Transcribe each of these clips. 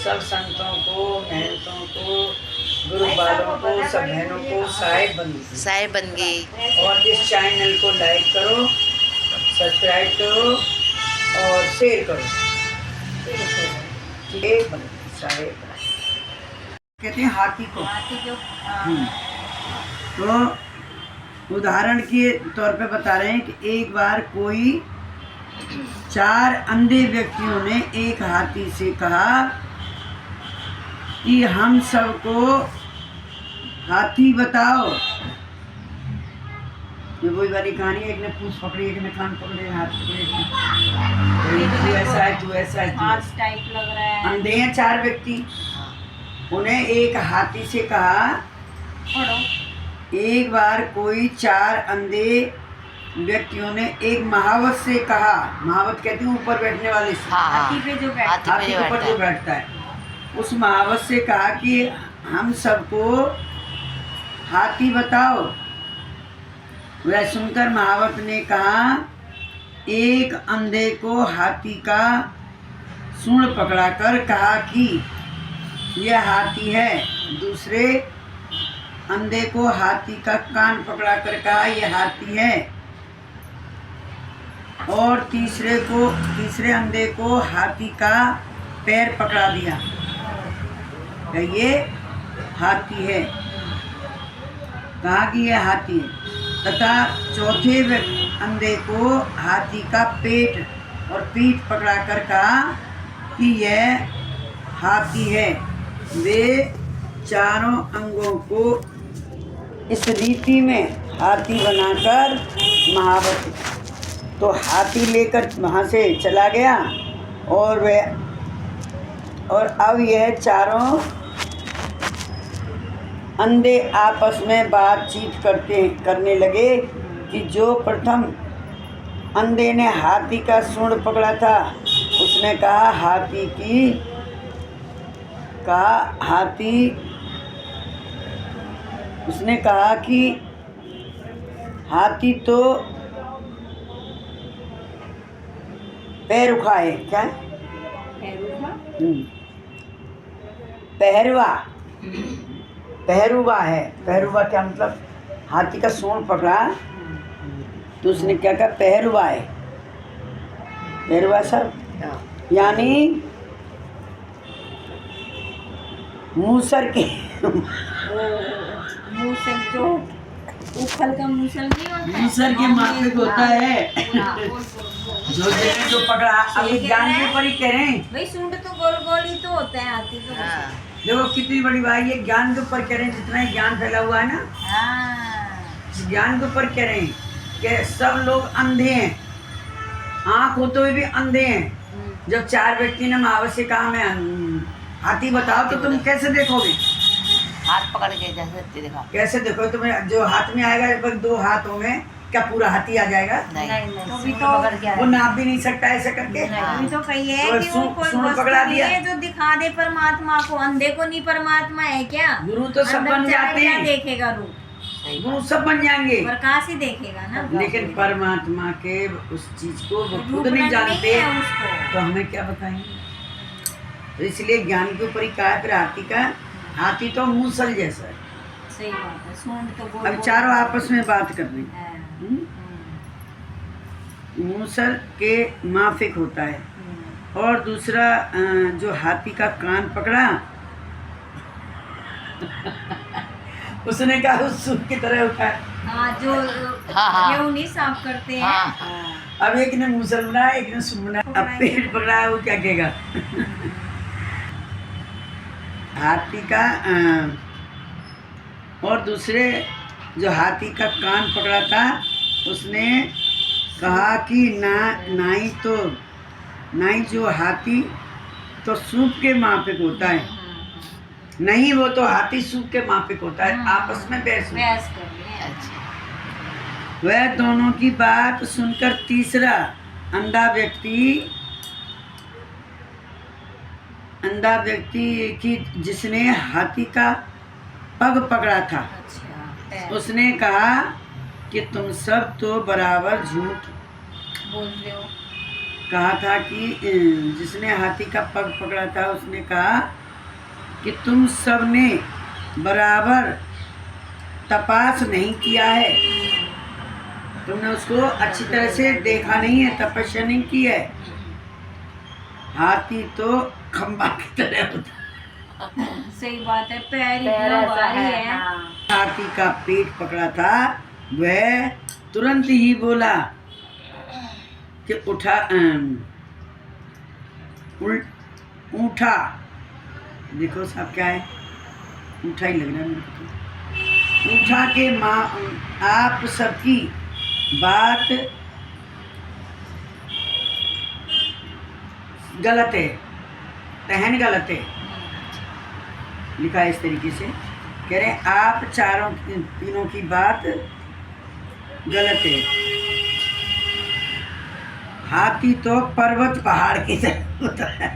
सब संतों को, महंतों को, गुरु वालों को, सब बहनों को साहिब बन गई। और इस चैनल को लाइक करो, सब्सक्राइब करो और शेयर करो। साहिब कहते हैं हाथी को। तो उदाहरण के तौर पे बता रहे हैं कि एक बार कोई 4 अंधे व्यक्तियों ने एक हाथी से कहा कि हम सबको हाथी बताओ। ये वही वाली कहानी, एक ने पूंछ पकड़ी, एक ने कान पकड़े, हाथ पकड़े, तू ऐसा है, तू ऐसा है, हाथ टाइप लग रहा है। अंधे हैं 4 व्यक्ति। उन्हें एक हाथी से कहा, एक बार कोई 4 अंधे व्यक्तियों ने एक महावत से कहा। महावत कहते हैं ऊपर बैठने वाले से, हाथी पे जो बैठता है। उस महावत से कहा कि हम सबको हाथी बताओ। वह सुनकर महावत ने कहा, एक अंधे को हाथी का सूंड पकड़ाकर कहा कि यह हाथी है। दूसरे अंधे को हाथी का कान पकड़ाकर कहा, यह हाथी है। और तीसरे अंधे को हाथी का पैर पकड़ा दिया, ये हाथी है, कहा कि यह हाथी है। तथा चौथे अंधे को हाथी का पेट और पीठ पकड़ाकर कहा कि यह हाथी है। वे चारों अंगों को इस रीति में हाथी बनाकर महावत तो हाथी लेकर वहाँ से चला गया। और अब यह चारों अंधे आपस में बातचीत करने लगे कि जो प्रथम अंधे ने हाथी का सूंड पकड़ा था, उसने कहा उसने कहा कि हाथी तो पैरुखा है। क्या पहरुवा है। पहरुवा क्या मतलब? हाथी का सूंड पकड़ा तो उसने क्या कहा? पहरुवा है। पहरुवा सब यानी मूसर के मूसर जो उखल का मूसर नहीं होता है, मूसर के माफिक होता है। जो पकड़ा। अभी ज्ञान के ऊपर ही कह रहे हैं भाई, सूंड तो गोल गोल ही तो होता है हाथी तो। देखो कितनी बड़ी बात, ये ज्ञान के ऊपर कह रहे हैं। जितना ही ज्ञान फैला हुआ है ना, ज्ञान के ऊपर कह रहे हैं कि सब लोग अंधे हैं, आँख होते हुए भी अंधे हैं। जब 4 व्यक्ति ने महावत से कहा मैं हाथी बताओ, तो तुम कैसे देखोगे? हाथ पकड़ के जैसे देखा, कैसे देखो? तुम्हें जो हाथ में आएगा, लगभग 2 हाथों में क्या पूरा हाथी आ जाएगा? नहीं, वो नाप भी नहीं सकता ऐसे करके। अभी तो कही है कि वो कोई वस्तु नहीं है जो दिखा दे परमात्मा को। अंधे को नहीं परमात्मा है क्या? गुरु तो सब बन जाते हैं, देखेगा रूप, गुरु सब बन जाएंगे, प्रकाश ही देखेगा ना। लेकिन परमात्मा के उस चीज को वो खुद नहीं जानते, तो हमें क्या बताएंगे? तो इसलिए ज्ञान के ऊपर ही कहा। फिर हाथी तो मूसल जैसा है। सही बात है। सूंड तो अब चारों आपस में बात कर रहे हैं। मूसल के माफिक होता है। और दूसरा जो हाथी का कान पकड़ा उसने कहा उस सूप की तरह उठाया। जो ये उन्हीं साफ करते हैं। अब एक ने मूसल बनाया, एक ने सूप बनाया। अब पेट पकड़ा, वो क्या कहेगा? हाथी का और दूसरे जो हाथी का कान पकड़ा था, उसने कहा कि नाई जो हाथी तो सूप के माफिक होता है, नहीं वो तो हाथी सूप के माफिक होता है। आपस में बहस कर रहे हैं। वह दोनों की बात सुनकर तीसरा अंधा व्यक्ति की जिसने हाथी का पग पकड़ा था, उसने कहा कि तुम सब तो बराबर झूठ बोल रहे हो। कहा था कि जिसने हाथी का पग पकड़ा था उसने कहा कि तुम सब ने बराबर तपास नहीं किया है, तुमने उसको अच्छी तरह से देखा नहीं है, तपस्या नहीं की है। हाथी तो खंबा की तरह होता है। सही बात है, पैर इतना भारी है। हाथी का पेट पकड़ा था, वह तुरंत ही बोला कि उठा ऊठा, देखो साहब क्या है, ऊठा ही लग रहा है मेरे को तो। ऊठा के माँ आप सबकी बात गलत है, तहन गलत है, लिखा है इस तरीके से। कह रहे हैं आप तीनों की बात गलत है। हाथी तो पर्वत पहाड़ की तरह होता है।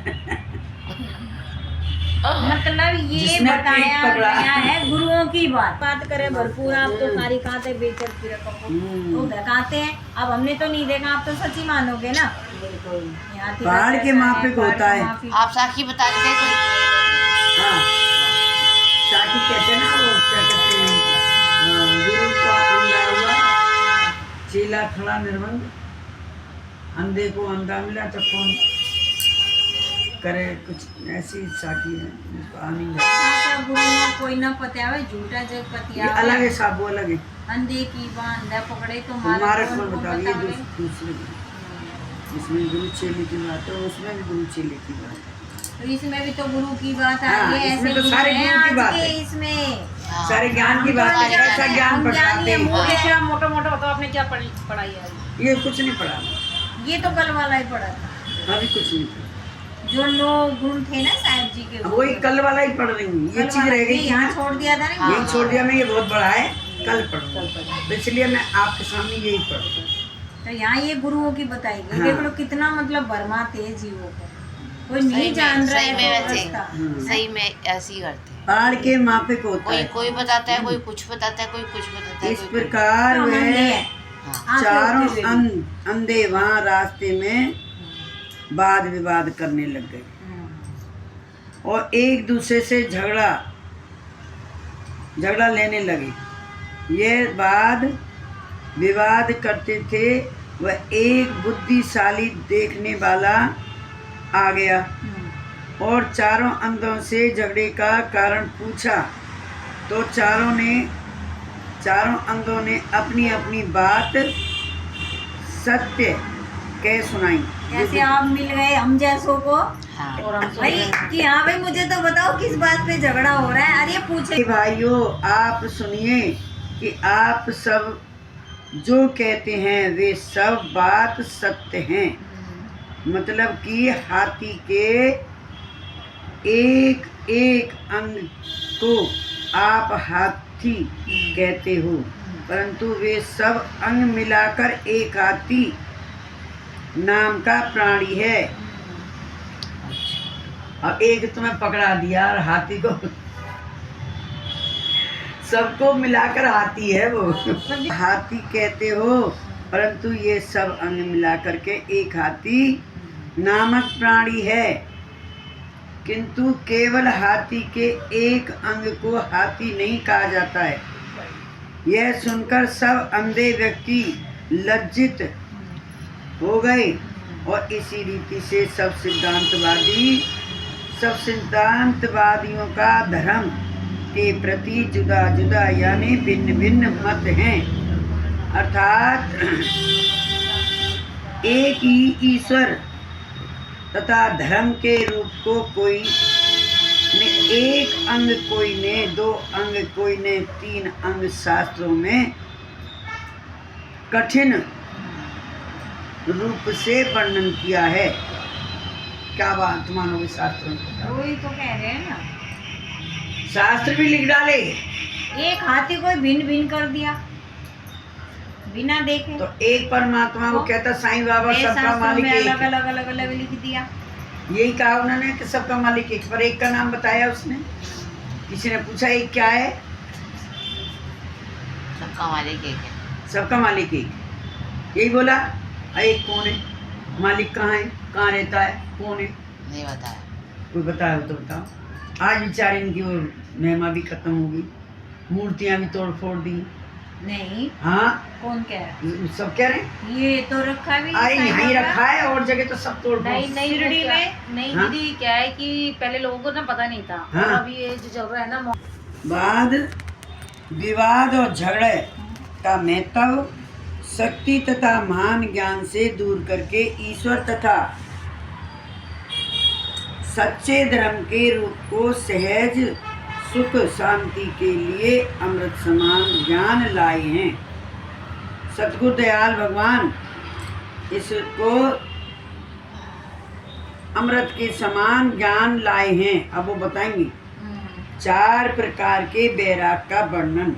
मतलब ये जिसने बताया पेट पकड़ा गया है गुरुओं की बात करें भरपूर। आप तो सारी खाते बेचत फिर तो दिखाते हैं। अब हमने तो नहीं देखा, आप तो सच्ची मानोगे ना। पहाड़ के मापे को होता है। आप साखी बता रहे थे हाँ, साखी कहते हैं ना, वो क्या कहते हैं, गुरु का अंधा हुआ, चेला खड़ा निर्बंध, अंधे को अंधा मिला तो कौन करे, कुछ ऐसी साखी है जिसको आ नहीं जाता। गुरु ना कोई ना पतियावे, झूठा जग पतियावे, अलग है साहब, वो अलग है। अंधे की बात अंधा पकड़े तो हमारे कौन बताइए, दूसरे इसमें गुरु चेले की बात है, उसमें भी गुरु चेले की बात है। तो इसमें भी तो गुरु की बात आ हाँ, रही है। इसमें ऐसे तो सारे गुरु की बात है। इसमें सारे ज्ञान की बात है, कैसा ज्ञान पढ़ाते हैं। मोटा मोटा बताओ, आपने क्या पढ़ाई है? ये कुछ नहीं पढ़ा, ये तो कल वाला ही पढ़ा था। अभी कुछ नहीं पढ़ा। जो 9 गुण थे ना साहिब जी के, वही कल वाला ही पढ़ रही हूँ। ये चीज रह गई, यहाँ छोड़ दिया था ना। यही छोड़ दिया मैं, ये बहुत बड़ा है, कल पढ़ूंगा, तो इसलिए मैं आपके सामने यही पढ़ूंगा। तो यहाँ ये गुरुओं की बताई गई। हाँ। देख लो कितना मतलब भरमाते हैं जीवों को, कोई नहीं जान रहा सही में है वैसे, तो रास्ता। सही में ऐसे ही करते हैं। पहाड़ के मापे को होता कोई है। कोई बताता है, कोई कुछ बताता है, कोई कुछ बताता है, इस कोई प्रकार तो हम अंधे वह हैं। हाँ। चारों आंखें उठे हुए। अंधे वहाँ रास्ते में वाद विवाद करने लग गए और एक दूसरे से झगड़ा लेने लगे। ये वाद विवाद करते थे, वह एक बुद्धिशाली देखने वाला आ गया और चारों अंधों से झगड़े का कारण पूछा। तो चारों अंधों ने अपनी अपनी बात सत्य कह सुनाई। जैसे आप मिल गए हम जैसों को, हाँ। और हम भाई कि हाँ भाई मुझे तो बताओ किस बात पे झगड़ा हो रहा है। अरे पूछे भाइयों, आप सुनिए कि आप सब जो कहते हैं वे सब बात सत्य हैं। मतलब कि हाथी के एक एक अंग को आप हाथी कहते हो, परंतु वे सब अंग मिलाकर एक हाथी नाम का प्राणी है। और एक तुम्हें पकड़ा दिया और हाथी को, सबको मिलाकर हाथी है वो। हाथी कहते हो, परंतु ये सब अंग मिलाकर के एक हाथी नामक प्राणी है। किंतु केवल हाथी के एक अंग को हाथी नहीं कहा जाता है। यह सुनकर सब अंधे व्यक्ति लज्जित हो गए और इसी रीति से सब सिद्धांतवादियों का धर्म के प्रति जुदा जुदा यानी भिन्न भिन्न मत हैं। अर्थात एक ही ईश्वर तथा धर्म के रूप को कोई ने एक अंग, कोई ने दो अंग, कोई ने तीन अंग शास्त्रों में कठिन रूप से वर्णन किया है। क्या बात मानोगे शास्त्रों में? वही तो कह रहे हैं ना, शास्त्र भी लिख डाले। एक हाथी को भिन्न भिन्न कर दिया बिना देखे। तो एक परमात्मा वो कहता साईं बाबा सबका मालिक एक अलग है। अलग अलग अलग लिख दिया। यही कहा उन्होंने कि सबका मालिक एक, पर एक का नाम बताया उसने। किसी ने पूछा एक क्या है? सबका मालिक एक है। सबका मालिक एक, यही बोला। एक कौन है? मालिक कहाँ है, कहाँ रहता है, कौन है? नहीं बताया। कोई बताया हो तो बताओ। आज बेचारे इनकी वो महिमा भी खत्म होगी, मूर्तियां भी तोड़ फोड़ दी। नहीं, हाँ, कौन कह रहा है? सब कह रहे हैं। ये तो रखा भी अरे साईं यहीं बाबा। रखा है और जगह तो सब तोड़ फोड़। नहीं नहीं शिरडी वो क्या- में? नहीं हाँ? दीदी क्या है कि पहले लोगों को ना पता नहीं था। हाँ। और अभी ये जो चल रहा है ना बाद विवाद और झगड़े का महत्व शक्ति तथा महान ज्ञान से दूर करके ईश्वर तथा सच्चे धर्म के रूप को सहज सुख शांति के लिए अमृत समान ज्ञान लाए हैं। सतगुरु दयाल भगवान इसको अमृत के समान ज्ञान लाए हैं। अब वो बताएंगे 4 प्रकार के बैराग का वर्णन।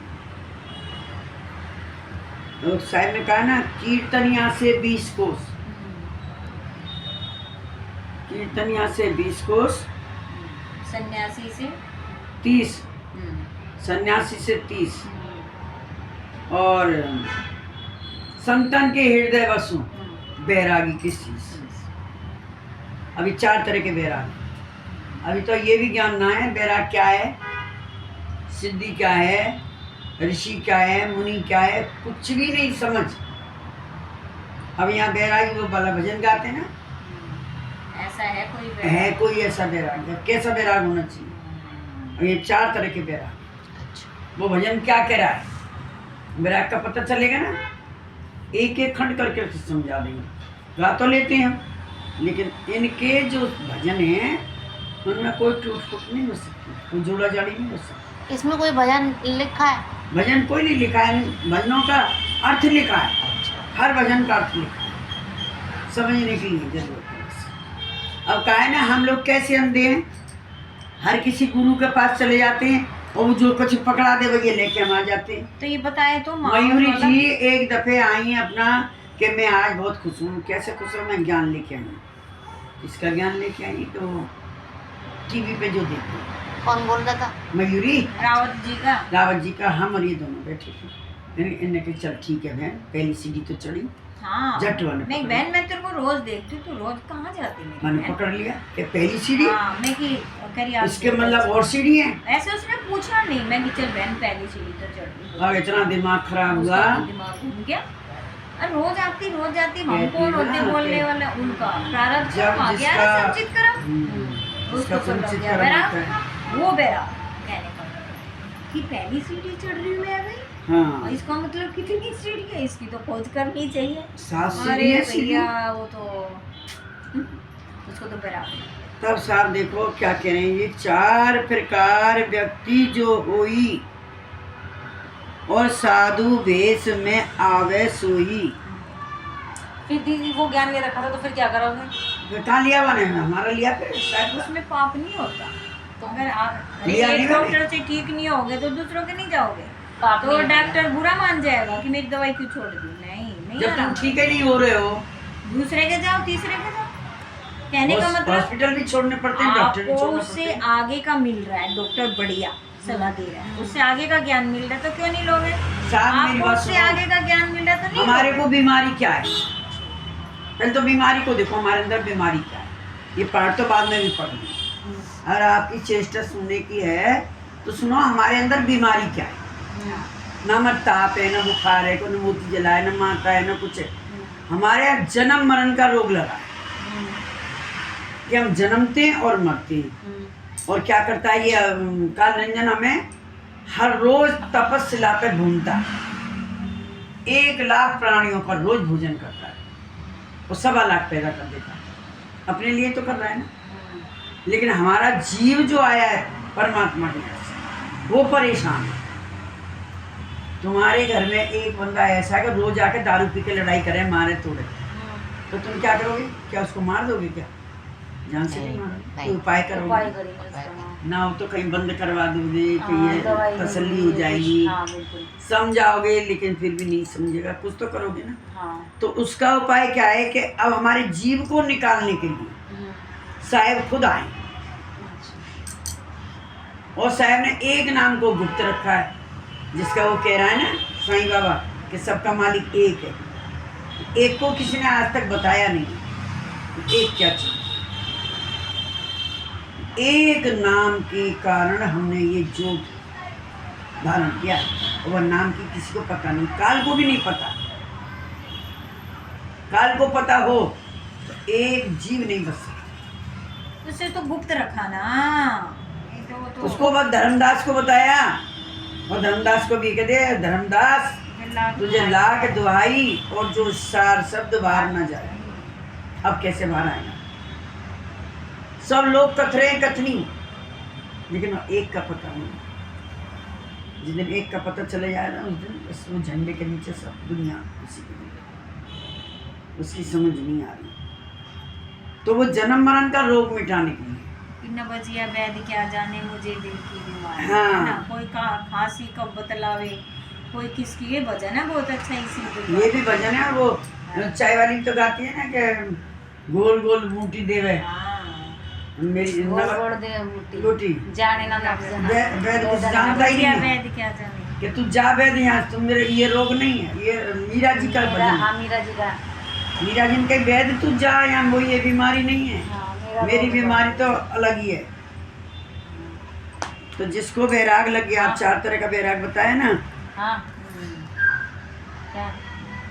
तो साहब ने कहा ना, कीर्तनिया से 20 कोस, कीर्तनिया से 20 कोस, सन्यासी से 30, सन्यासी से 30, और संतन के हृदय वसु बैरागी किस चीज। अभी 4 तरह के बैराग। अभी तो ये भी ज्ञान ना है बैराग क्या है, सिद्धि क्या है, ऋषि क्या है, मुनि क्या है, कुछ भी नहीं समझ। अब यहाँ बैरागी वो वाला भजन गाते हैं ना, ऐसा है कोई है बैराग? कोई ऐसा बैराग? कैसा बैराग होना चाहिए? अब ये 4 तरह के बैराग। अच्छा। वो भजन क्या कह रहा है, बैराग का पता चलेगा ना, एक एक खंड करके समझा देंगे। गा तो लेते हैं हम, लेकिन इनके जो भजन हैं उनमें कोई टूट फूट नहीं हो सकती, कोई जोड़ा जाड़ी नहीं हो सकती। इसमें कोई भजन लिखा है? भजन कोई नहीं लिखा है, भजनों का अर्थ लिखा है। अच्छा। हर भजन का अर्थ लिखा है, समझने के लिए जरूरत है बस। अब कहा है ना, हम लोग कैसे अंधे हैं, हर किसी गुरु के पास चले जाते हैं और वो जो कुछ पकड़ा दे वो ये लेके हम आ जाते हैं। तो ये बताए तो मयूरी जी एक दफे आई हैं अपना कि मैं आज बहुत खुश हूँ। कैसे खुश हूँ? मैं ज्ञान लेके आई हूँ। इसका ज्ञान लेके आई तो टीवी पे जो देखते हैं। कौन बोल रहा था? मयूरी रावत जी का। रावत जी का, हम और ये दोनों बैठे थे। इन्हें कहा चल ठीक है बहन, पहली सीढ़ी तो चढ़ी। हाँ, जट वाले मैं पकड़ बहन, मैं तेरे को रोज देखती हूँ, तू रोज कहाँ जाती है? मैंने पकड़ लिया कि पहली सीढ़ी, हाँ, मैं कि करी आप इसके मतलब और सीढ़ी है। ऐसे उसने पूछा नहीं, मैं कि चल बहन पहली सीढ़ी तो चढ़। और इतना दिमाग खराब हुआ। दिमाग घूम गया। अरे रोज आती हम कहती कौन ना, होते बोलने वाला? उनका प्रारब्ध जब आ गया जिसका- ना संचित कर्म, उसका उसको सब संचित लग गया कर्म बैराग। होता है। वो बैराग कहने का मतलब कि पहली सीढ़ी चढ़ रही हूँ मैं अभी। हाँ, और इसका मतलब कितनी सीढ़ी है, इसकी तो खोज करनी चाहिए। 7 सीढ़ी अरे है सीढ़ी। भैया वो तो उसको तो बैराग। तब साहब देखो क्या कह रहे हैं, ये 4 प्रकार व्यक्ति जो हुई और साधु वेश में आवे सोई। फिर दीदी वो ज्ञान ले रखा था तो फिर क्या करोगे? फिर कहाँ लिया बने, हमारा लिया फिर शायद उसमें पाप नहीं होता। तो अगर आप लिया नहीं एक मैंने। डॉक्टर से ठीक नहीं होगे तो दूसरों के नहीं जाओगे, पाप तो नहीं होता। डॉक्टर बुरा मान जाएगा कि मेरी दवाई क्यों छोड़ दी। नहीं जब तुम आराम। ठीक ही नहीं हो रहे हो। दूसरे के जाओ, तीसरे के जाओ। कहने का मतलब हॉस्पिटल भी छोड़ने पड़ते हैं, डॉक्टर भी आपको छोड़ने उससे पड़ते हैं। आगे का मिल रहा है, डॉक्टर बढ़िया सलाह दे रहा है, उससे आगे का ज्ञान मिल रहा है तो क्यों नहीं लोगे? साहब मेरी आपको बात उससे सुनो। आगे का ज्ञान मिल रहा है तो नहीं हमारे लोगे? को बीमारी क्या है, पहले तो बीमारी को देखो, हमारे अंदर बीमारी क्या है। ये पाठ तो बाद में भी पढ़ना। अगर आपकी चेष्टा सुनने की है तो सुनो, हमारे अंदर बीमारी क्या है। ना मत ताप है, ना बुखार है, कोई मोती जला है, ना माता है, ना कुछ है। हमारे यहाँ जन्म मरण का रोग लगा है कि हम जन्मते हैं और मरते हैं। और क्या करता है ये काल रंजन, हमें हर रोज तपस्या पे घूमता है। 1 लाख प्राणियों का रोज भोजन करता है और 1.25 लाख पैदा कर देता है। अपने लिए तो कर रहा है ना, लेकिन हमारा जीव जो आया है परमात्मा के घर से, वो परेशान है। तुम्हारे घर में एक बंदा ऐसा है कि रोज आके दारू पी के लड़ाई करे, मारे तोड़े, तो तुम क्या करोगे? क्या उसको मार दोगे? क्या जान से नहीं मारोगे? नहीं। कोई उपाय उपाय करोगे करेंगे उसका। ना? हो तो कहीं बंद करवा दोगे कि हाँ, ये दवाई तसल्ली हो मिलेगी। जाएगी, हाँ बिल्कुल। समझाओगे, लेकिन फिर भी नहीं समझेगा, कुछ तो करोगे ना। हाँ। तो उसका उपाय क्या है कि अब हमारे जीव को निकालने के लिए साहेब खुद आए, और साहब ने एक नाम को गुप्त रखा है, जिसका वो कह रहा है ना साईं बाबा कि सबका मालिक एक है। एक को किसी ने आज तक बताया नहीं, एक क्या चीज, एक नाम के कारण हमने ये जो धारण किया, वह नाम की किसी को पता नहीं, काल को भी नहीं पता। काल को पता हो तो एक जीव नहीं बच सकता। उसे तो गुप्त रखा ना, ये तो उसको बस धर्मदास को बताया, और धर्मदास को भी कह दे धर्मदास तुझे लाख दुहाई, और जो सार शब्द बाहर ना जाए। अब कैसे बाहर आएगा? सब लोग कथरे कथनी, लेकिन एक का पता नहीं। जिस दिन एक का पता चले जाएगा उस दिन बस वो झंडे के नीचे सब दुनिया उसी के नीचे, उसकी समझ नहीं आ रही। तो वो जन्म मरण का रोग मिटाने के लिए न बजिया वैद क्या जाने मुझे दिल की बीमारी, हाँ। है ना? कोई खांसी कब बतलावे, कोई किसकी, ये भजन है बहुत अच्छा इसी पे। ये भी भजन है। वो चाय वाली तो गाती है ना कि गोल गोल बूटी देवे मेरी गोड़ दे मुट्ठी रोटी जाने ना लग वैद कुछ जानता ही बजिया नहीं है वैद क्या जाने, कि तू जा वैद यहाँ, तुम मेरे ये रोग नहीं है, ये मीरा जी का भजन। हाँ मीरा जी का, मीरा जी के वैद तू जा यहाँ, वो ये बीमारी नहीं है, हाँ, मेरा मेरी रोग बीमारी तो अलग ही है। तो जिसको बैराग लग गया, आप 4 तरह का बैराग बताया ना, हाँ क्या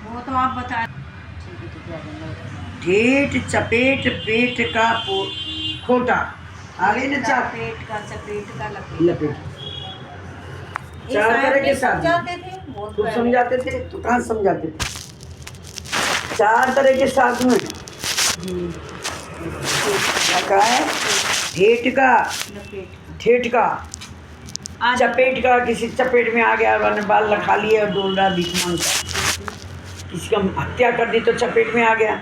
वो तो आप बता। ठीक है, तो क्या करना? ठेठ चपेट पेट का खोटा, आगे न चाप पेट का चपेट का लपेट, लपेट। 4 तरह के साथ समझाते थे बहुत खूब पहले। समझाते थे, तो कहाँ समझाते थे? 4 तरह के साथ में क्या है? ठेठ का, लपेट ठेठ का, आज चपेट का, किसी चपेट में आ गया, वरना बाल लखा लिए और डोल रहा भीख मांगता, किसी का हत्या कर दी तो चपेट में आ गया,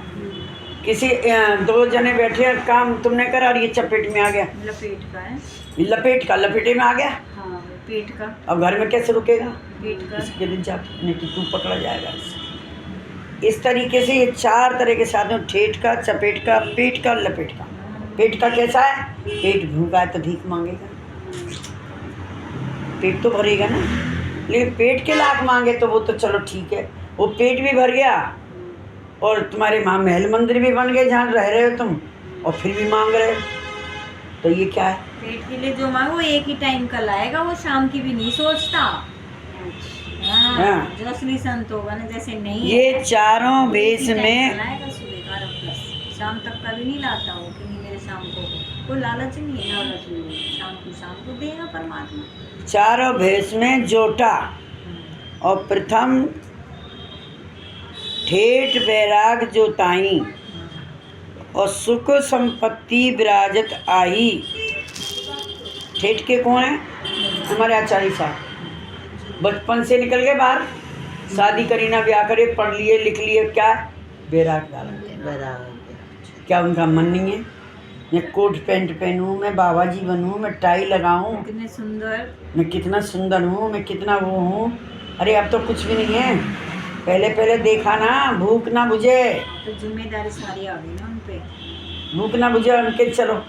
किसी 2 जने बैठे काम तुमने करा और ये चपेट में आ गया, लपेट का है, लपेट का, लपेटे में आ गया। हाँ पेट का, अब घर में कैसे रुकेगा? पेट का, इसके दिन जा नहीं तो तू पकड़ा जाएगा। इस तरीके से ये 4 तरह के साथ में ठेठ का, चपेट का, पेट का, लपेट का। पेट का कैसा है? पेट भूखा है तो भीख मांगेगा, पेट तो भरेगा ना। लेकिन पेट के लाख मांगे तो वो तो चलो ठीक है, वो पेट भी भर गया और तुम्हारे वहाँ महल मंदिर भी बन गए जहाँ रह रहे हो तुम, और फिर भी मांग रहे हो, तो ये क्या है? पेट के लिए जो मांगो वो एक ही टाइम का लाएगा, वो शाम की भी नहीं सोचता। हाँ। जो असली संत होगा ना, जैसे नहीं ये है, चारों वो भेष एक ही टाइम में का लाएगा, सुबह का और प्लस शाम तक का भी नहीं लाता हो कि नहीं मेरे शाम को हो। कोई लालच नहीं है, लालच नहीं है, शाम को देगा परमात्मा। चारों भेष में जोटा और प्रथम ठेठ बैराग जोताई और सुख संपत्ति विराजत आई। ठेठ के कौन है? हमारे आचार्य साहब बचपन से निकल गए बाहर, शादी करी ना, ब्याह करे, पढ़ लिए लिख लिए, क्या बैराग डाला। क्या उनका मन नहीं है? मैं कोट पैंट पहनूं, मैं बाबा जी बनूं, मैं टाई लगाऊं, कितने सुंदर, मैं कितना सुंदर हूँ, मैं कितना वो हूँ। अरे अब तो कुछ भी नहीं है, पहले पहले देखा ना, भूख ना बुझे, तो जिम्मेदारी सारी आ गई ना उन पे। भूख ना बुझे उनके, चलो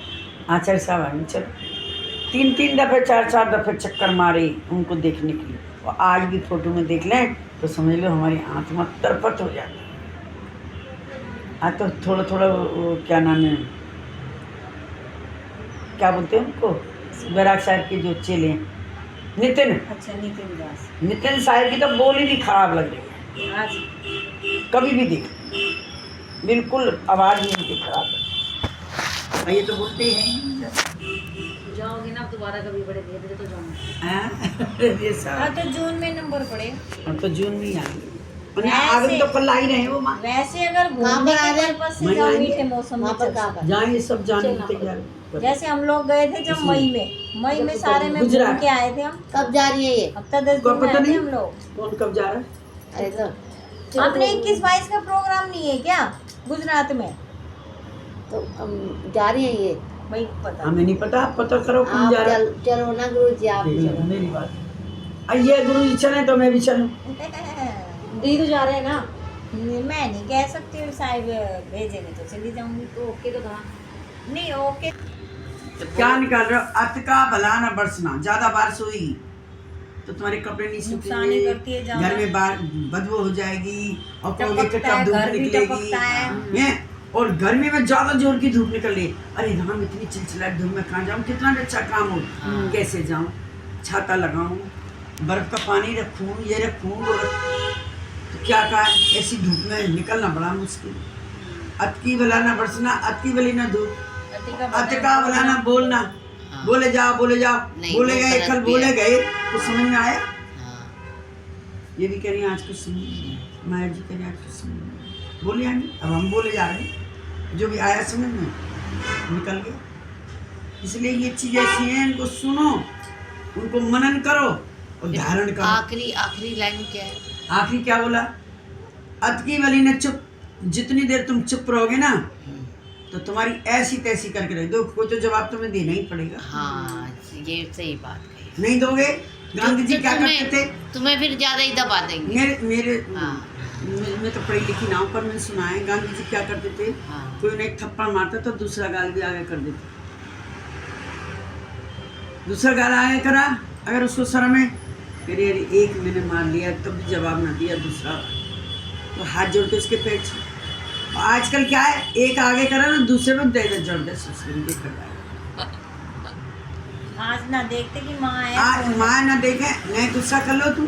आचार्य साहब आएंगे, चलो 3 दफ़े 4 दफ़े चक्कर मारे उनको देखने के लिए, और आज भी फोटो में देख लें तो समझ लो हमारी आत्मा तरपत हो जाती है। आज तो थोड़ा थोड़ा वो क्या नाम है, क्या बोलते हैं उनको, बैराग साहब के जो चेले हैं, नितिन, अच्छा नितिन दास, नितिन साहब की तो बोली भी खराब लग रही है, आज कभी भी देख, बिल्कुल आवाज़ ही उनकी खराब है। ये तो बोलते हैं जाओगी ना दोबारा कभी बड़े धीरे तो जाऊंगी। ये हाँ साहब तो जून में नंबर पड़े। अब तो जून में ही आएंगे, ऐसे- आगे तो कल आ ही रहे हैं वो माँ, वैसे अगर कहाँ घूमने पर आ के रहे? पर्पस से मई जाओ, आएंगे? मीठे मौसम में वहाँ पर चल कहाँ सकते। पर? जहाँ ये सब जाने चलना की तैयार कर। जैसे हम लोग गए थे जब मई में सारे में गुजरात। घूम के आए थे हम, कब जा रही है ये? हफ्ता 10 को दिन में पता आए थे नहीं? हम लोग। कौन कब जा रहा है? अरे तो आपने 21-22 का प्रोग्राम नहीं है क्या गुजरात में? तो जा रही है ये? भाई पता हमें नहीं पता, आप पता करो कौन आप जा रहा है। चलो ना गुरु जी, आप भी चलो। मेरी बात, आइए गुरु जी चले तो मैं भी चलूँ। दी तो जा रहे हैं ना, मैं नहीं कह सकती हूँ, साहब भेजेंगे तो चली जाऊंगी। तो ओके तो था। नहीं ओके, क्या निकाल रहे हो? अत का भला न बरसना, ज्यादा बारिश हुई तो तुम्हारे कपड़े नहीं नुकसान ही करती है सूखेंगे, ज्यादा। घर में बदबू हो जाएगी, और कहोगे कि टपकता है, कब धूप घर भी निकलेगी, टपकता है। हैं? और गर्मी में ज्यादा जोर की धूप निकल रही, अरे राम इतनी चिलचिलाहट धूप में कहाँ जाऊँ, कितना अच्छा काम हो, कैसे जाऊँ, छाता लगाऊं, बर्फ का पानी रखूं, ये रखूं वो रखूं, तो क्या कहा, ऐसी धूप में निकलना बड़ा मुश्किल। अतकी भला ना बरसना, अतकी भली ना धूप, अतका भला ना बोलना, बोले जाओ बोले नहीं, गए कल बोले गए, कुछ समझ में आया? हाँ, ये भी कह रही आज कुछ समझ, माया जी कह रही आज कुछ समझ, बोले आनी, अब हम बोले जा रहे हैं, जो भी आया समझ में निकल गया। इसलिए ये चीज ऐसी है, इनको सुनो, उनको मनन करो और धारण करो। आखिरी लाइन क्या है? आखिरी क्या बोला? अतकी वाली ने चुप, जितनी देर तुम चुप रहोगे ना तो तुम्हारी ऐसी तैसी करके रख दो, कोई तो जवाब तुम्हें देना ही पड़ेगा। हाँ, ये सही बात कही। नहीं दोगे, गांधी जी क्या करते थे? तुम्हें फिर ज्यादा ही दबा देंगे। मैं तो पढ़ी लिखी ना हूं, पर मैंने सुना है गांधी जी क्या करते थे, कोई उन्हें एक थप्पड़ मारता तो दूसरा गाल भी आगे कर देते, दूसरा गाल आगे करा, अगर उसको शर्म है, फिर एक मैंने मार लिया तब भी जवाब ना दिया, दूसरा तो हाथ जोड़ के उसके पेट से। आजकल क्या है, एक आगे करा ना दूसरे में दे दे जोड़ दे, देखा जाए। आज ना देखते कि माँ है, आज माँ ना देखे, नहीं गुस्सा कर लो तू,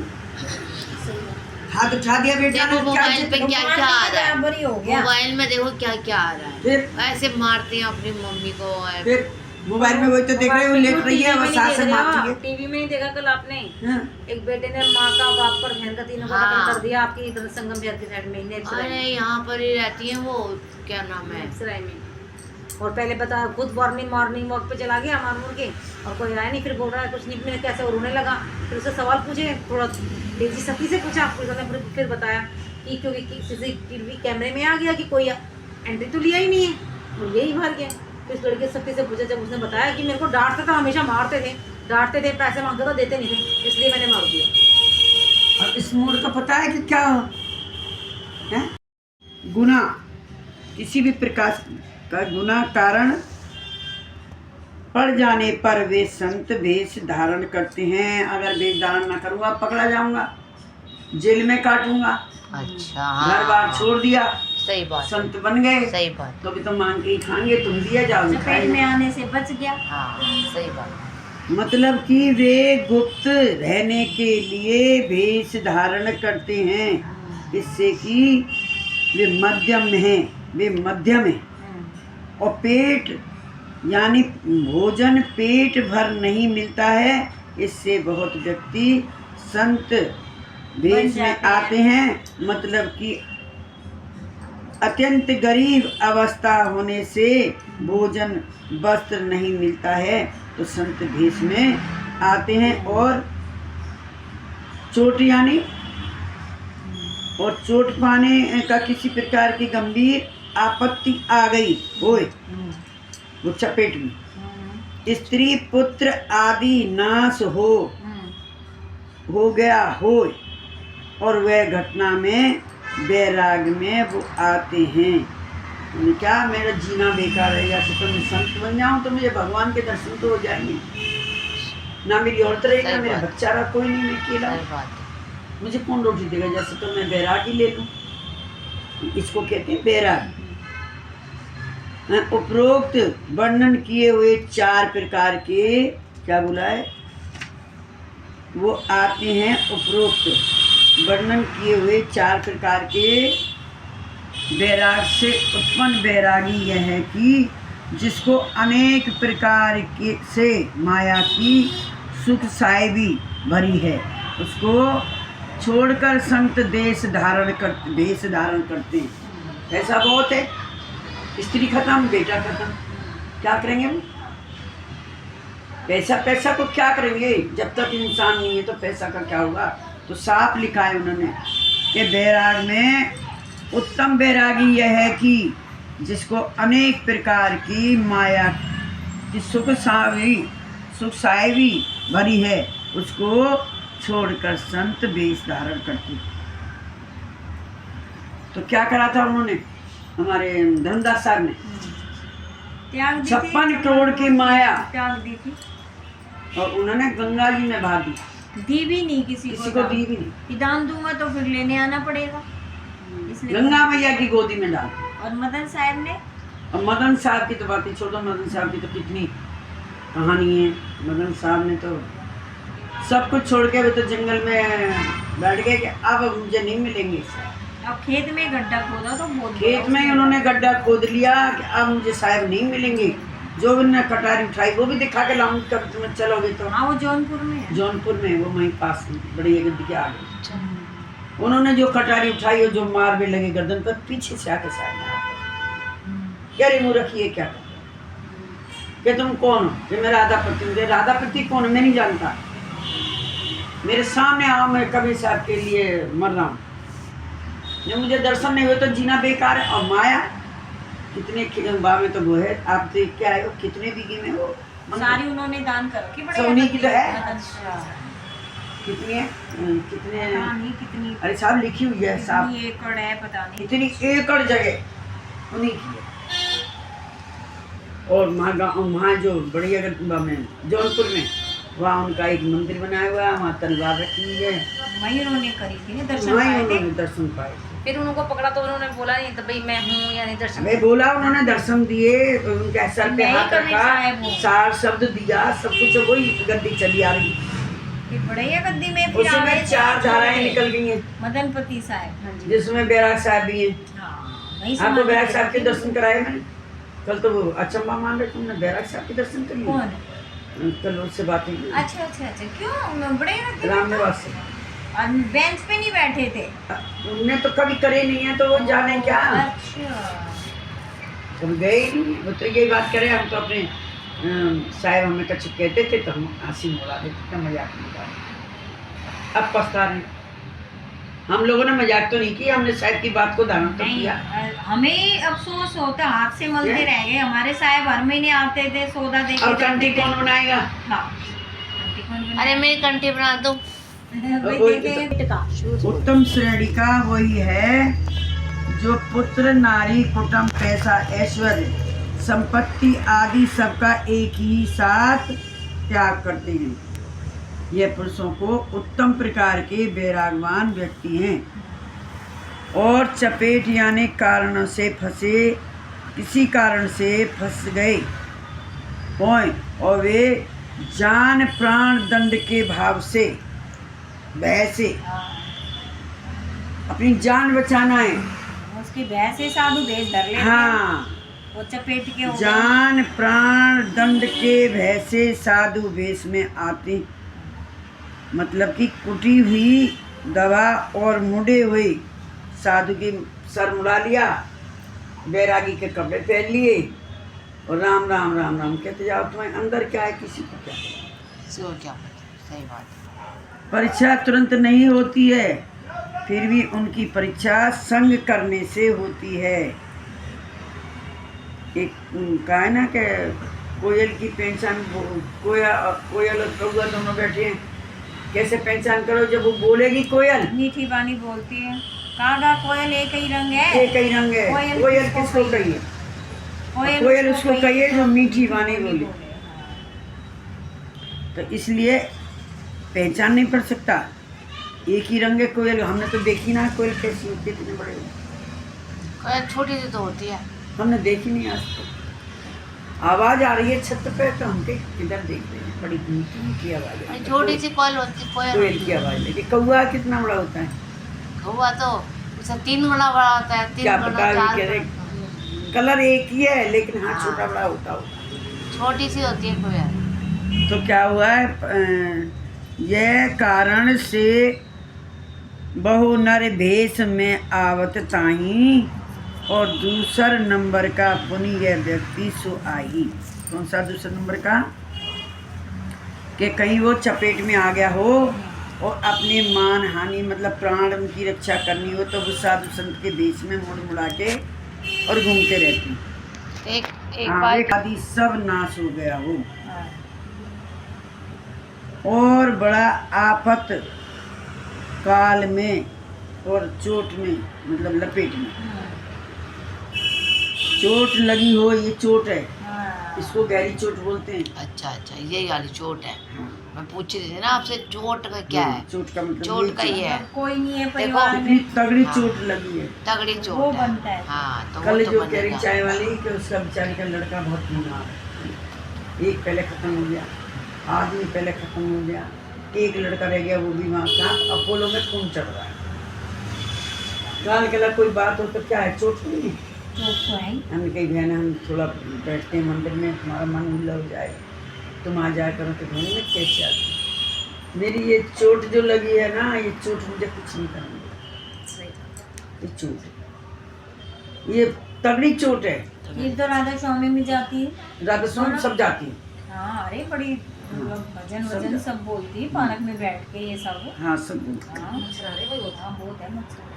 हाथ उठा दिया बेटा ने, मोबाइल पे क्या क्या आ रहा है, बराबर ही हो गया। मोबाइल में देखो क्या क्या आ रहा है, फिर ऐसे मारते हैं अपनी मम्मी को। फिर मोबाइल में वही तो देख रहे हो, लेट रही है और साथ से मारती है। टीवी में नहीं देखा कल आपने, हाँ। एक बेटे ने माँ का बाप पर बहन का तीनों का हाँ। कत्ल कर दिया आपकी इधर संगम बिहार की साइड में, नेपसराय अरे में। यहाँ पर ही रहती है वो, क्या नाम है, नेपसराय में। और पहले बता खुद मॉर्निंग वॉक पे चला गया मार के, और कोई आया नहीं, फिर बोल रहा है कुछ नहीं, मैंने कैसे और रोने लगा, फिर उससे सवाल पूछे, थोड़ा तेजी सख्ती से पूछा, पुलिस ने फिर बताया कि क्योंकि CCTV कैमरे में आ गया कि कोई एंट्री तो लिया ही नहीं है, और यही भाग गया। फिर इस लड़के सख्ती से पूछा, जब उसने बताया कि मेरे को डांटता था, हमेशा मारते थे, पैसे मांगते था, देते नहीं थे, इसलिए मैंने मार दिया। और इस मूड का पता है कि क्या है? गुनाह, किसी भी प्रकार का गुनाह कारण पड़ जाने पर वे संत वेश धारण करते हैं। अगर वेश धारण ना करूँगा पकड़ा जाऊंगा, जेल में काटूंगा। अच्छा, घर बार छोड़ दिया, सही बात, संत बन गए, सही बात, तो भी तो मांग के ही खाएंगे, तुम दिया जाओगे पेट में आने से बच गया। हाँ सही बात। मतलब कि वे गुप्त रहने के लिए वेश धारण करते हैं, इससे कि वे मध्यम हैं और पेट यानी भोजन पेट भर नहीं मिलता है, इससे बहुत व्यक्ति संत वेश में आते हैं। मतलब कि अत्यंत गरीब अवस्था होने से भोजन वस्त्र नहीं मिलता है तो संत भेष में आते हैं, और चोट पाने का किसी प्रकार की गंभीर आपत्ति आ गई होए, वो चपेट में, स्त्री पुत्र आदि नाश हो गया होए, और वह घटना में बैराग में वो आते हैं। तो क्या मेरा जीना बेकार है, जैसे तो मैं संत बन जाऊं तो मुझे भगवान के दर्शन तो हो जाएंगे, ना मेरी औरत रहेगी ना मेरा बच्चा रहा, कोई नहीं, मैं अकेला, मुझे कौन रोटी देगा, जैसे तो मैं बैराग ही ले लूं। इसको कहते हैं बैराग। उपरोक्त वर्णन किए हुए 4 प्रकार के, क्या बोला है, वो आते हैं। उपरोक्त वर्णन किए हुए 4 प्रकार के बैराग से उत्पन्न बैरागी यह है कि जिसको अनेक प्रकार के से माया की सुख साहिबी भरी है, उसको छोड़कर संत वेश धारण करते हैं। ऐसा बहुत है, स्त्री खत्म, बेटा खत्म, क्या करेंगे वो? पैसा को क्या करेंगे, जब तक इंसान नहीं है तो पैसा का क्या होगा। तो साफ लिखा है उन्होंने कि बैराग में उत्तम बैरागी यह है कि जिसको अनेक प्रकार की माया की सुख साहिबी भरी है, उसको छोड़कर संत वेश धारण करते। तो क्या करा था उन्होंने, हमारे धर्मदास साहब ने त्याग दी, 56 करोड़ की माया त्याग दी थी, और उन्होंने गंगा जी में बहा दी, दी भी नहीं किसी को दी भी नहीं। कि दान दूंगा तो फिर लेने आना पड़ेगा, इसलिए गंगा मैया की गोदी में डाल और मदन साहब ने? अब मदन साहब की तो बातें छोड़ो, मदन साहब की तो कितनी कहानी है। मदन साहब ने तो सब कुछ छोड़ के वो तो जंगल में बैठ गए कि अब मुझे नहीं मिलेंगे। अब खेत में गड्ढा खोदा तो बहुत खेत में ही उन्होंने गड्ढा खोद लिया कि अब मुझे साहब नहीं मिलेंगे। जो उन्होंने कटारी उठाई वो भी दिखा के लाऊंगी कब तुम चलोगे तो। हाँ, वो जौनपुर में है। जौनपुर में, वो वहीं पास बड़ी गड्ढी के आगे। उन्होंने जो कटारी उठाई और जो मार भी लगे गर्दन पर, पीछे से आके साहब क्या रे मुँह रखिए क्या कि तुम कौन हो? कि मैं राधा पति हूँ। राधा पति कौन है? मैं नहीं जानता, मेरे सामने आओ, मैं कभी साहब के लिए मर रहा हूँ। जब मुझे दर्शन नहीं हुए तो जीना बेकार है। और माया कितने बाग में तो वो है, आप देख के आए हो कितने बीघे में वो सारी उन्होंने दान कर रखी। बड़े सोनी की तो है। अच्छा, कितनी है? कितने? पता नहीं कितनी, अरे साहब लिखी हुई है साहब, कितनी एकड़ है पता नहीं। इतनी एकड़ जगह उन्हीं की है। और वहाँ जो बड़ी अगर में जौनपुर में, वहाँ उनका एक मंदिर बनाया हुआ है, वहाँ तलवार रखी हुई है, वहीं उन्होंने करी थी ना दर्शन वहीं पाए थे। उन्होंने दर्शन पाए। फिर उनको पकड़ा तो उन्होंने बोला नहीं तो भाई मैं हूँ या नहीं दर्शन। मैं बोला, उन्होंने दर्शन दिए, उनके सर पे नहीं हाथ करने रखा, साहब वो। सार शब्द दिया, सब कुछ वही गद्दी चली आ रही। फिर बड़े गद्दी में फिर आ उसमें गए 4 धाराएं निकल गई हैं, मदनपति साहब। हाँ जी, जिसमें बैराग साहब भी हैं। हाँ, वहीं आपको समाधि बैराग साहब के थी। दर्शन कराए मैंने कल, तो वो अचंबा मान रहे तुमने बैराग साहब के दर्शन कर लिए। कौन? कल उससे बात हुई अच्छा अच्छा अच्छा, क्यों? बड़े गद्दी में राम तो- निवास से। और बेंच पे नहीं बैठे थे? उनने तो कभी करे नहीं है, तो वो जाने क्या, अच्छा, कभी गए ही नहीं। वो तो यही बात करें, हम तो अपने साहब हमें कुछ कहते थे तो हम हंसी उड़ा देते थे, मजाक नहीं करते। अब पछता रहे, हम लोगों ने मजाक तो नहीं किया, हमने साहब की बात को दाना तो नहीं, किया। हमें अफसोस होता, हाथ से मलते क्या? रह गए। हमारे साहब हर महीने आते थे, सौदा दे अब के कंठी जाते थे। कौन बनाएगा? हाँ, कंठी कौन बनाएगा? अरे मेरी कंठी बना दो। वही वही देते तो- हैं का। उत्तम श्रेणी का वही है जो पुत्र नारी कुटुंब पैसा ऐश्वर्य संपत्ति आदि सबका एक ही साथ त्याग करते हैं। यह पुरुषों को उत्तम प्रकार के वैरागवान व्यक्ति हैं और चपेट यानी कारणों से फंसे, किसी कारण से फंस गए हों और वे जान प्राण दंड के भाव से, भय से, अपनी जान बचाना है। उसकी भैंस से साधु भेष धर लेते हैं। हाँ, वो चपेट के हो गए। जान प्राण दंड के भय से साधु वेश में आते, मतलब कि कुटी हुई दवा और मुड़े हुए साधु की सर मुड़ा लिया, बैरागी के कपड़े पहन लिए और राम राम राम राम कहते जाओ। तुम्हें अंदर क्या है, किसी को क्या? सो क्या पता, सही बात है। परीक्षा तुरंत नहीं होती है, फिर भी उनकी परीक्षा संग करने से होती है। एक कहा है ना कि कोयल की पहचान, कोयल और कौआ दोनों बैठे हैं, कैसे पहचान करो? जब वो बोलेगी कोयल, मीठी बानी बोलती है, कागा कोयल एक ही रंग है। एक ही रंग है। कोयल किसको कहिए? कोयल उसको कहिए जो मीठी वाणी बोले। तो इसलिए पहचान नहीं पड़ सकता, एक ही रंग है कोयल। हमने तो देखी ना कोयल कैसी होती है, कितने बड़े, कोई छोटी सी तो होती है। हमने देखी नहीं आज तक। आवाज आ रही है छत पे तो हम किधर देख रहे हैं, बड़ी मीठी मीठी आवाज है। छोटी सी कोयल होती, कोयल की आवाज है। कौआ कितना बड़ा होता है? कौवा तो उससे 3 गुना बड़ा होता है, 3 क्या गुना, पता, 4 कह रहे गुना। कलर एक ही है लेकिन हाँ हाँ। छोटा बड़ा होता होगा। छोटी सी होती है कोयल। तो क्या हुआ है, यह कारण से बहु नर भेष में आवत ताही और दूसर नंबर का पुनि यह व्यक्ति सो आई। कौन सा दूसरा नंबर का? कि कहीं वो चपेट में आ गया हो और अपने मान हानि मतलब प्राण की रक्षा करनी हो तो वो साधु संत के बीच में मुड़ मुड़ा के और घूमते रहती। एक हाँ, बार एक आदि सब नाश हो गया हो और बड़ा आफत काल में और चोट में मतलब लपेट में चोट लगी हो, ये चोट है, इसको गहरी चोट बोलते हैं। अच्छा अच्छा, यही वाली चोट है। हाँ, मैं पूछ रही थी ना आपसे, चोट का क्या है? चोट का मतलब चोट का ही है, कोई नहीं है देखो, परिवार इतनी में तगड़ी हाँ। चोट लगी है। तगड़ी वो चोट है। बनता है। हाँ, तो कल वो तो जो कह रही बनेगा। चाय वाली कि उसका बेचारी का लड़का बहुत बीमार है, एक पहले खत्म हो गया, आदमी पहले खत्म हो गया, एक लड़का रह गया वो बीमार था, अपोलो में खून चढ़ रहा है। गाल गला कोई बात हो तो क्या है, चोट हुई। चोट तो है ही। हमने कही बहन हम थोड़ा बैठते हैं मंदिर में, तुम्हारा मन उल्ला हो जाएगा, तुम आ जाया करो। तो कहने में कैसे आती, मेरी ये चोट जो लगी है ना, ये चोट मुझे कुछ नहीं करनी, ये चोट, ये तगड़ी चोट है। ये तो राधा स्वामी में जाती है। राधा स्वामी सब जाती है। हाँ, अरे बड़ी मतलब भजन वजन सब बोलती है पार्क में बैठ के ये सब। हाँ सब बोलते हाँ बहुत है मच्छर।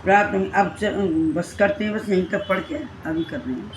रात में अब बस करते हैं, बस यहीं तक पढ़ के अभी कर रहे हैं।